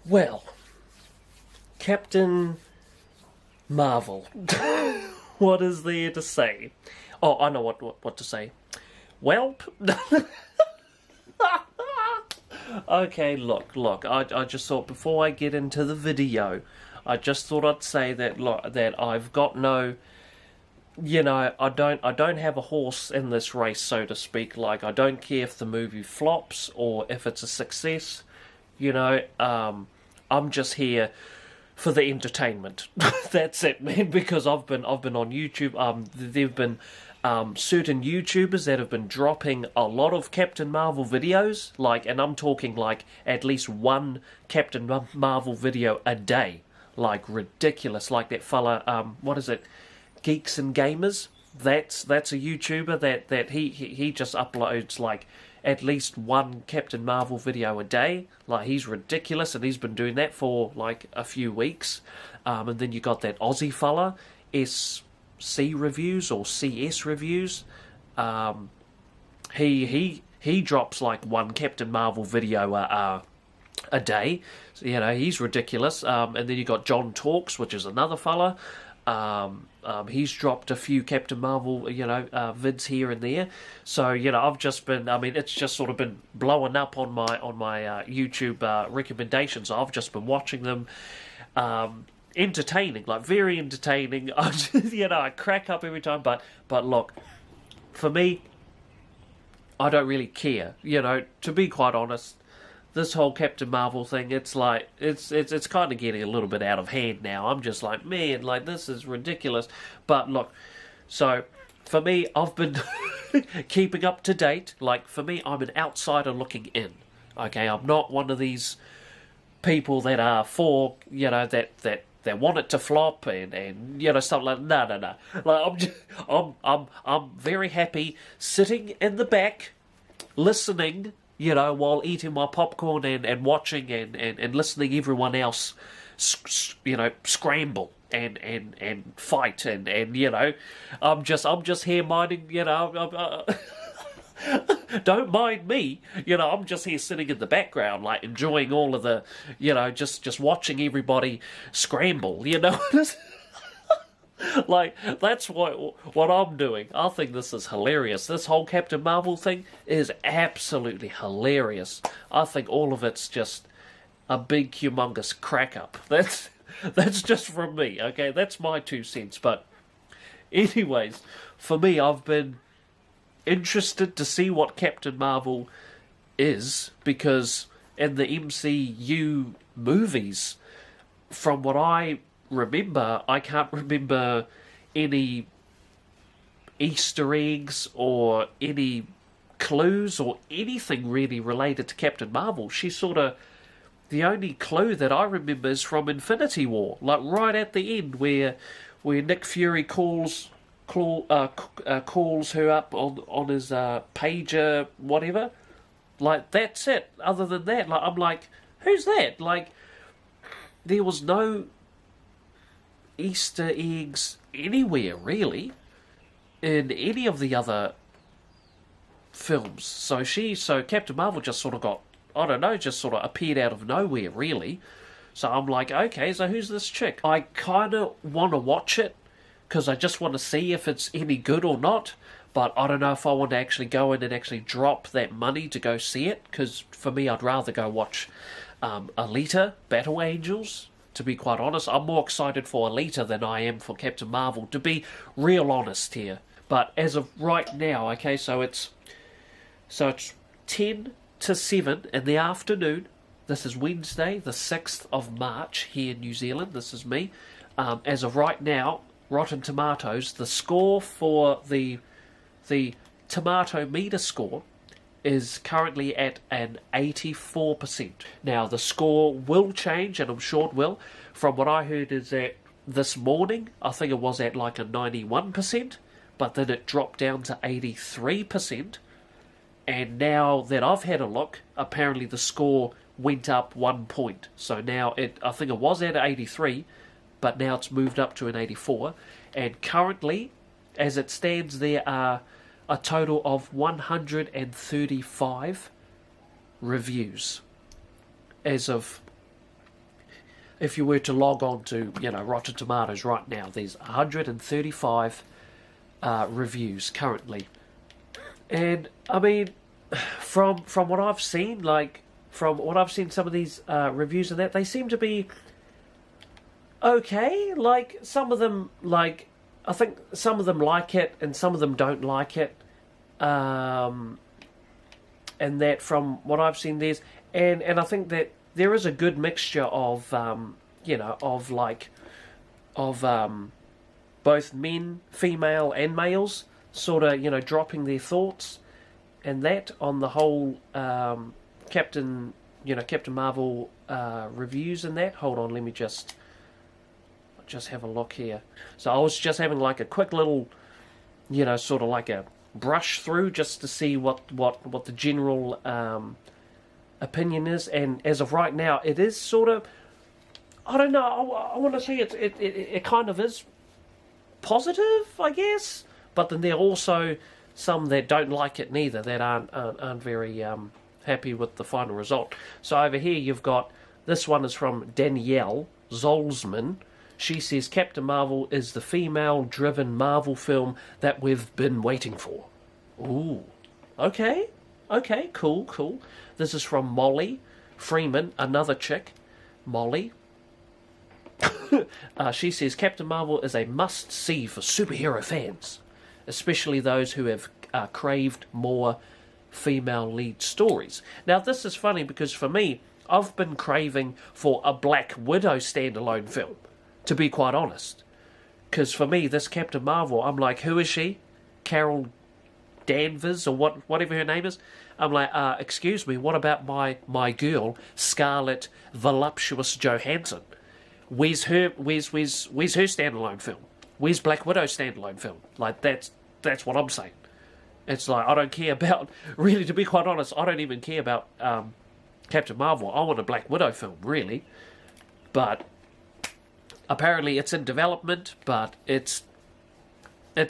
Well, Captain Marvel. What is there to say? Oh, I know what to say. Welp. Okay, look. I just thought before I get into the video, I just thought I'd say that that I've got no, I don't have a horse in this race, so to speak. Like, I don't care if the movie flops or if it's a success. I'm just here for the entertainment. That's it, man. Because I've been on YouTube. There've been certain YouTubers that have been dropping a lot of Captain Marvel videos. Like, and I'm talking like at least one Captain Marvel video a day. Like, ridiculous. Like that fella. What is it? Geeks and Gamers. That's a YouTuber that he just uploads like at least one Captain Marvel video a day. Like, he's ridiculous, and he's been doing that for like a few weeks. And then you got that Aussie fella, SC Reviews or CS Reviews. He drops like one Captain Marvel video a day. So, he's ridiculous. And then you got John Talks, which is another fella. He's dropped a few Captain Marvel, vids here and there. So, I've just been, it's just sort of been blowing up on my YouTube recommendations. I've just been watching them. Entertaining, like very entertaining. I crack up every time. But look, for me, I don't really care. To be quite honest, this whole Captain Marvel thing, it's like it's kind of getting a little bit out of hand now. I'm just like, man, like, this is ridiculous. But look, so for me, I've been keeping up to date. Like, for me, I'm an outsider looking in. Okay, I'm not one of these people that are for that want it to flop and stuff like no. Like, I'm very happy sitting in the back, listening, while eating my popcorn and watching and listening everyone else, scramble and fight and I'm just here minding, don't mind me, I'm just here sitting in the background, like, enjoying all of the, just watching everybody scramble, Like, that's what I'm doing. I think this is hilarious. This whole Captain Marvel thing is absolutely hilarious. I think all of it's just a big, humongous crack up. That's just from me, okay? That's my 2 cents. But anyways, for me, I've been interested to see what Captain Marvel is, because in the MCU movies, from what I remember, I can't remember any Easter eggs or any clues or anything really related to Captain Marvel. She's sort of the only clue that I remember is from Infinity War, like right at the end where Nick Fury calls her up on his pager, whatever. Like, that's it. Other than that, like, I'm like, who's that? Like, there was no Easter eggs anywhere really in any of the other films. So Captain Marvel just sort of got, I don't know, just sort of appeared out of nowhere really. So I'm like, okay, so who's this chick? I kind of want to watch it because I just want to see if it's any good or not. But I don't know if I want to actually go in and actually drop that money to go see it, because for me, I'd rather go watch Alita, Battle Angels. To be quite honest, I'm more excited for Alita than I am for Captain Marvel, to be real honest here. But as of right now, okay, so it's 10 to 7 in the afternoon. This is Wednesday, the 6th of March here in New Zealand. This is me. As of right now, Rotten Tomatoes, the score for the tomato meter score is currently at an 84%. Now, the score will change, and I'm sure it will. From what I heard is that this morning, I think it was at like a 91%, but then it dropped down to 83%. And now that I've had a look, apparently the score went up 1 point. So now I think it was at 83, but now it's moved up to an 84. And currently, as it stands, there are a total of 135 reviews as of if you were to log on to, Rotten Tomatoes right now, there's 135 reviews currently. And, I mean, from what I've seen, some of these reviews and that, they seem to be okay. Like, some of them, I think some of them like it and some of them don't like it. And that from what I've seen, and I think that there is a good mixture of both men, female, and males, sort of dropping their thoughts and that on the whole Captain Marvel reviews and that. Hold on, let me just have a look here. So I was just having like a quick little, sort of like a brush through just to see what the general opinion is, and as of right now, it is sort of, I don't know, I want to say it kind of is positive, I guess, but then there are also some that don't like it neither, that aren't very happy with the final result. So over here you've got, this one is from Danielle Zolzman. She says Captain Marvel is the female-driven Marvel film that we've been waiting for. Ooh, okay, cool. This is from Molly Freeman, another chick, Molly. She says Captain Marvel is a must-see for superhero fans, especially those who have craved more female lead stories. Now, this is funny because for me, I've been craving for a Black Widow standalone film, to be quite honest. Because for me, this Captain Marvel, I'm like, who is she? Carol Danvers, or whatever her name is? I'm like, excuse me, what about my girl, Scarlett Voluptuous Johansson? Where's her standalone film? Where's Black Widow's standalone film? Like, that's what I'm saying. It's like, I don't care about, really, to be quite honest, I don't even care about Captain Marvel. I want a Black Widow film, really. But apparently it's in development, but it's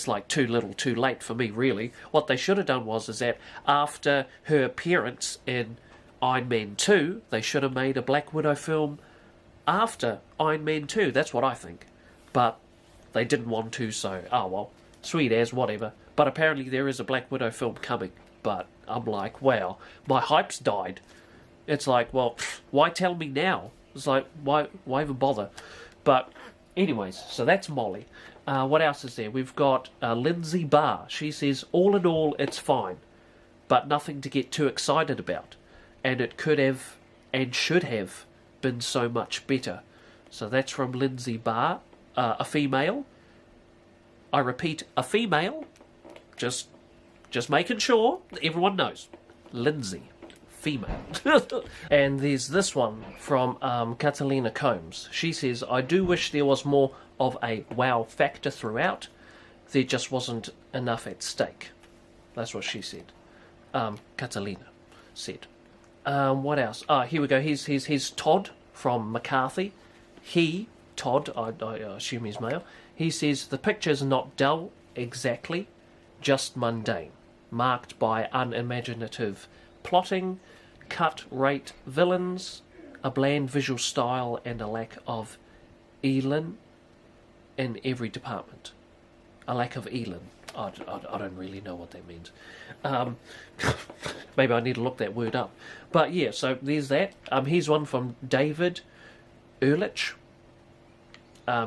like too little too late for me, really. What they should have done is that after her appearance in Iron Man 2, they should have made a Black Widow film after Iron Man 2. That's what I think. But they didn't want to, so, oh well, sweet as, whatever. But apparently there is a Black Widow film coming. But I'm like, wow, my hype's died. It's like, well, why tell me now? It's like, why even bother? But anyways, so that's Molly. What else is there? We've got Lindsay Barr. She says, all in all, it's fine, but nothing to get too excited about. And it could have and should have been so much better. So that's from Lindsay Barr, a female. I repeat, a female. Just making sure everyone knows. Lindsay. Female. And there's this one from Catalina Combs. She says, I do wish there was more of a wow factor throughout. There just wasn't enough at stake. That's what she said. Catalina said. What else? Here we go. Here's Todd from McCarthy. Todd, I assume he's male. He says, the picture's not dull exactly, just mundane, marked by unimaginative plotting, cut-rate villains, a bland visual style, and a lack of elan in every department. A lack of elan. I don't really know what that means. Maybe I need to look that word up. But yeah, so there's that. Here's one from David Ehrlich.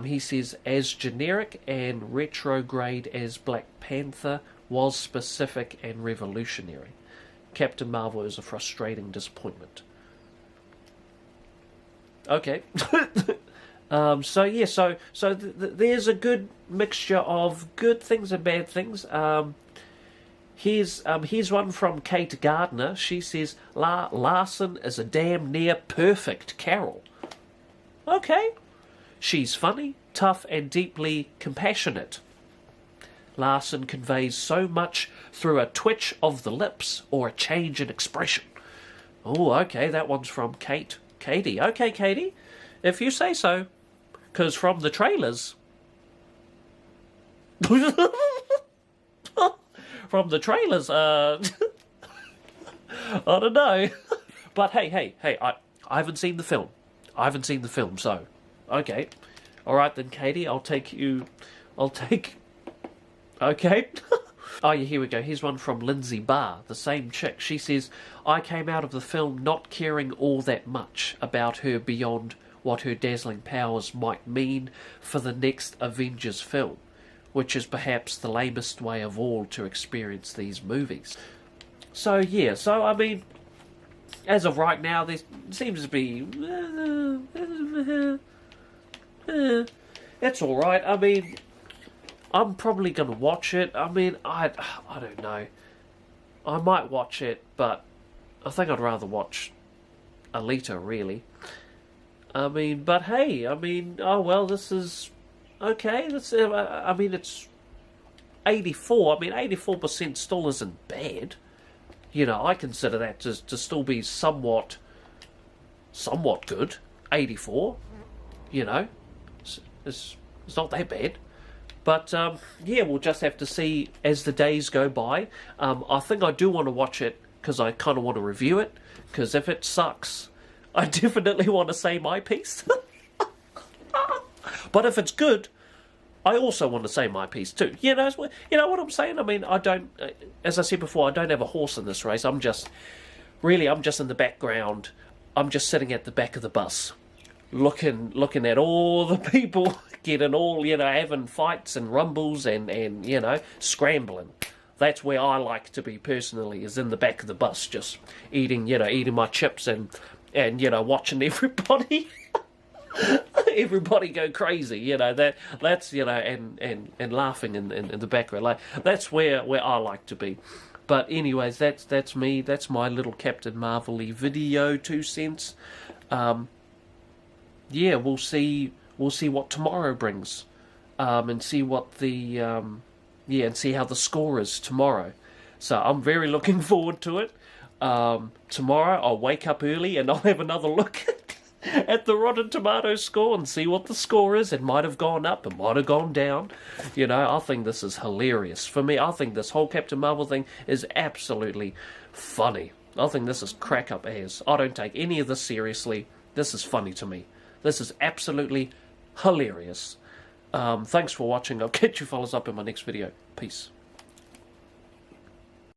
He says, as generic and retrograde as Black Panther was specific and revolutionary, Captain Marvel is a frustrating disappointment. Okay. There's a good mixture of good things and bad things. Here's one from Kate Gardner. She says, Larson is a damn near perfect Carol. Okay. She's funny, tough, and deeply compassionate. Larson conveys so much through a twitch of the lips or a change in expression. Oh, okay, that one's from Katie. Okay, Katie, if you say so. Because from the trailers... from the trailers, I don't know. But hey, I haven't seen the film. I haven't seen the film, so okay. All right then, Katie. I'll take you. I'll take. Okay. Oh, yeah, here we go. Here's one from Lindsay Barr, the same chick. She says, I came out of the film not caring all that much about her beyond what her dazzling powers might mean for the next Avengers film, which is perhaps the lamest way of all to experience these movies. So, yeah, so, I mean, as of right now, there seems to be... it's alright. I mean... I'm probably going to watch it. I mean, I don't know. I might watch it, but I think I'd rather watch Alita, really. I mean, but hey, I mean, oh well, this is okay. I mean, it's 84. I mean, 84% still isn't bad. You know, I consider that to still be somewhat good. 84. You know, it's not that bad. But, yeah, we'll just have to see as the days go by. I think I do want to watch it because I kind of want to review it. Because if it sucks, I definitely want to say my piece. But if it's good, I also want to say my piece too. You know what I'm saying? I mean, I don't, as I said before, I don't have a horse in this race. I'm just in the background. I'm just sitting at the back of the bus. Looking at all the people getting all, you know, having fights and rumbles and you know, scrambling. That's where I like to be personally, is in the back of the bus, just eating my chips and you know, watching everybody everybody go crazy, you know, that's you know, and laughing in the background. Like, that's where I like to be. But anyways, that's me. That's my little Captain Marvel-y video, 2 cents. Yeah, we'll see what tomorrow brings, and see what the and see how the score is tomorrow. So I'm very looking forward to it. Tomorrow I'll wake up early and I'll have another look at the Rotten Tomatoes score and see what the score is. It might have gone up, it might have gone down. You know, I think this is hilarious. For me, I think this whole Captain Marvel thing is absolutely funny. I think this is crack up ass. I don't take any of this seriously. This is funny to me. This is absolutely hilarious. Thanks for watching. I'll catch you fellas up in my next video. Peace.